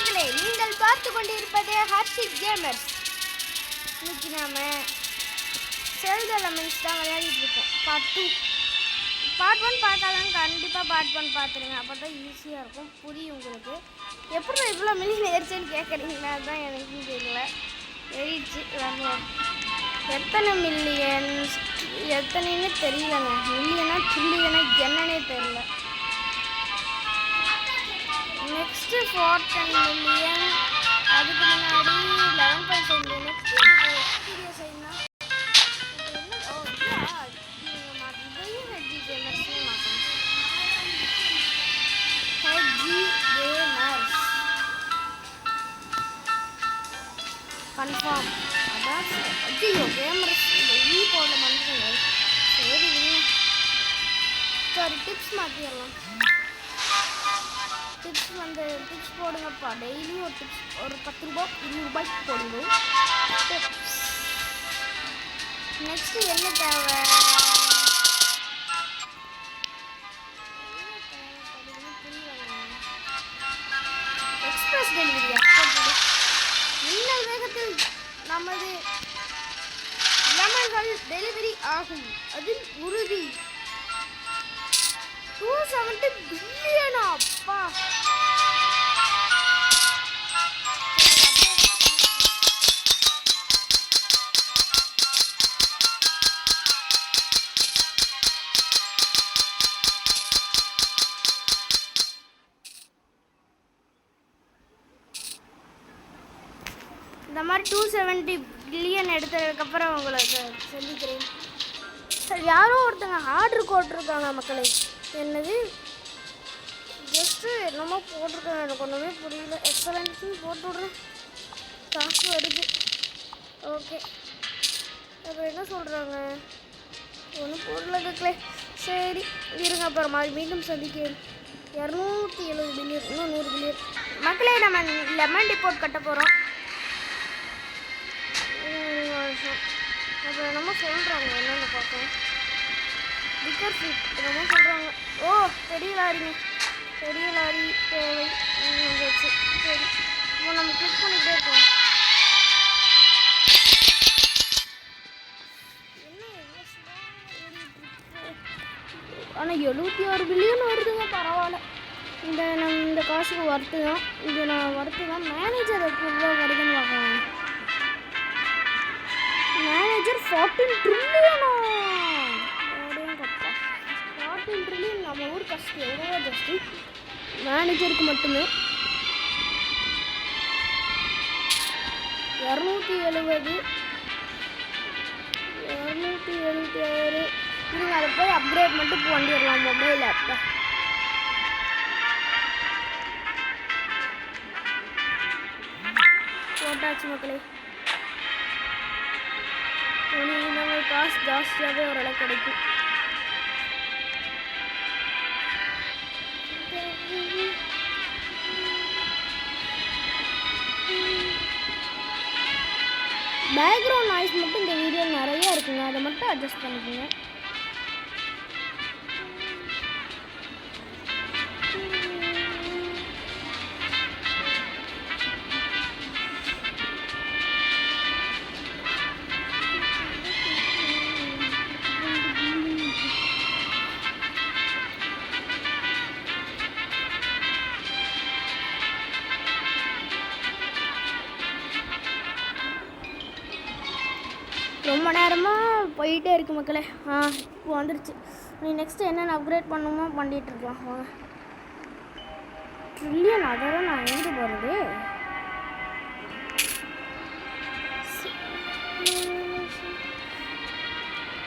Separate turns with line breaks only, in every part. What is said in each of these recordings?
மக்களே, நீங்கள் பார்த்து கொண்டிருப்பது ஹார்ஷிக் கேமர்ஸ். இன்னைக்கு நாம செல்த லெமன்ஸ் தான் விளையாடிட்டு இருக்கோம். பார்ட் 1 பார்க்காதவங்க கண்டிப்பாக பார்ட் 1 பார்த்துருங்க. அப்போ தான் ஈஸியாக இருக்கும், புரியும் உங்களுக்கு. எப்படி இவ்வளோ மில்லியன் ஏறிச்சுன்னு கேட்குறீங்களா? அதுதான் எனக்கும் தெரியல. ஏறிடுச்சு. எத்தனை மில்லியன் எத்தனைன்னு தெரியலங்க. மில்லியனா ட்ரில்லியனா என்னன்னே தெரியல. நெக்ஸ்ட்டு 410 மில்லியன், அதுக்கு முன்னாடி 11.5 மில்லியன். நெக்ஸ்ட்டு வீடியோ செய்யணும். இதையும் ஹெச்ஜி கேமர்ஸ்னே மாற்றணும். HG gamers confirm. அதான் ஐயோ கேமர்ஸ் இந்த போட பண்ணுறேங்க. சரி சரி, டிப்ஸ் மாற்றிடலாம். டிப்ஸ் டிப்ஸ் போடுங்கப்பா. டெய்லி ஒரு டிப்ஸ், ஒரு 10 ரூபா 20 ரூபாய்க்கு போடுங்க டிப்ஸ். நெக்ஸ்ட் என்ன தேவை? எக்ஸ்பிரஸ் டெலிவரி மின்னல் வேகத்தில் நமது லெமன்கள் டெலிவரி ஆகும், அதில் உறுதி. 270 பில்லியனா? அப்பா, இந்த மாதிரி 270 பில்லியன் எடுத்ததுக்கப்புறம் உங்களுக்கு சொல்லிக்கிறேன். சரி, யாரோ ஒருத்தங்க ஆர்டர் போட்டிருக்காங்க மக்களே. என்னது ஜஸ்ட்டு என்னமோ போட்டிருக்காங்க, எனக்கு ஒன்றுமே புரியல. எக்ஸலன்ஸ்னு போட்டு விட்றேன், காசு வருது. ஓகே, அப்போ என்ன சொல்கிறாங்க? ஒன்றும் பொருளை கேட்கல. சரி இருங்க, அப்புறம் மீண்டும் சந்திக்கிறேன். 270 பில்லியன், இன்னும் 100 பில்லியன். மக்களே, நம்ம லெமன் டிப்போர்ட் கட்ட போகிறோம். அப்புறம் என்னமோ சொல்கிறாங்க, என்னென்னு பார்க்கலாம். பிக்கர் ஃபீட் என்னமோ சொல்கிறாங்க. ஓ, பெரிய லாரிங்க, பெரிய லாரி தேவை வந்துச்சு. சரி, இப்போ நம்ம கிளிக் பண்ணிகிட்டே இருக்கோம். ஆனால் 76 பில்லியன் வருதுங்க, பரவாயில்ல. இந்த காசுக்கு ஒர்த்து தான். இது நான் ஒர்த்து தான். மேனேஜர் எவ்வளோ வருதுன்னு பார்க்கலாம். மேனேஜர் 14 ட்ரில்லியனா? 14 ட்ரில்லியன் நம்ம ஊர் கஷ்டம் எவ்வளோ ஜஸ்ட்டு மேனேஜருக்கு மட்டுமே. 270 276. இதுங்க அதை போய் அப்கிரேட் மட்டும் பண்ணிடலாம் மொபைல் அப்போ. போட்டாச்சு மக்களே. நம்ம காசு ஜாஸ்தியாகவே ஓரளவு கிடைக்கும். பேக்ரவுண்ட் நாய்ஸ் மட்டும் இந்த வீடியோ நிறையா இருக்குங்க, அதை மட்டும் அட்ஜஸ்ட் பண்ணிக்கோங்க. ரொம்ப நேரமாக போயிட்டே இருக்கு மக்களே. இப்போ வந்துடுச்சு. நீ நெக்ஸ்ட்டு என்னென்ன அப்கிரேட் பண்ணுமோ பண்ணிகிட்ருக்கலாம் வாங்க. ட்ரில்லியன் அதெல்லாம் நான் எங்கே போகிறது?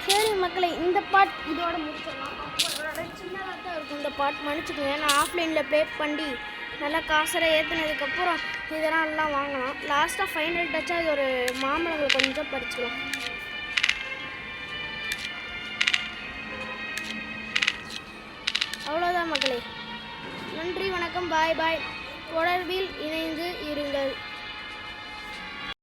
சரி மக்களே, இந்த பார்ட் இதோட முடிச்சிடலாம். சின்னதாக தான் இருக்கும் இந்த பார்ட், மன்னிச்சுக்கோங்க. நான் ஆஃப்லைனில் ப்ளே பண்ணி நல்லா காசெல்லாம் ஏற்றினதுக்கப்புறம் இதெல்லாம் வாங்கலாம். லாஸ்ட்டாக ஃபைனல் டச்சாக இது ஒரு மாம்பழங்களை கொஞ்சம் பறிச்சுக்கலாம். அவ்வளோதான் மக்களே. நன்றி, வணக்கம், பாய் பாய். தொடர்பில் இணைந்து இருங்கள்.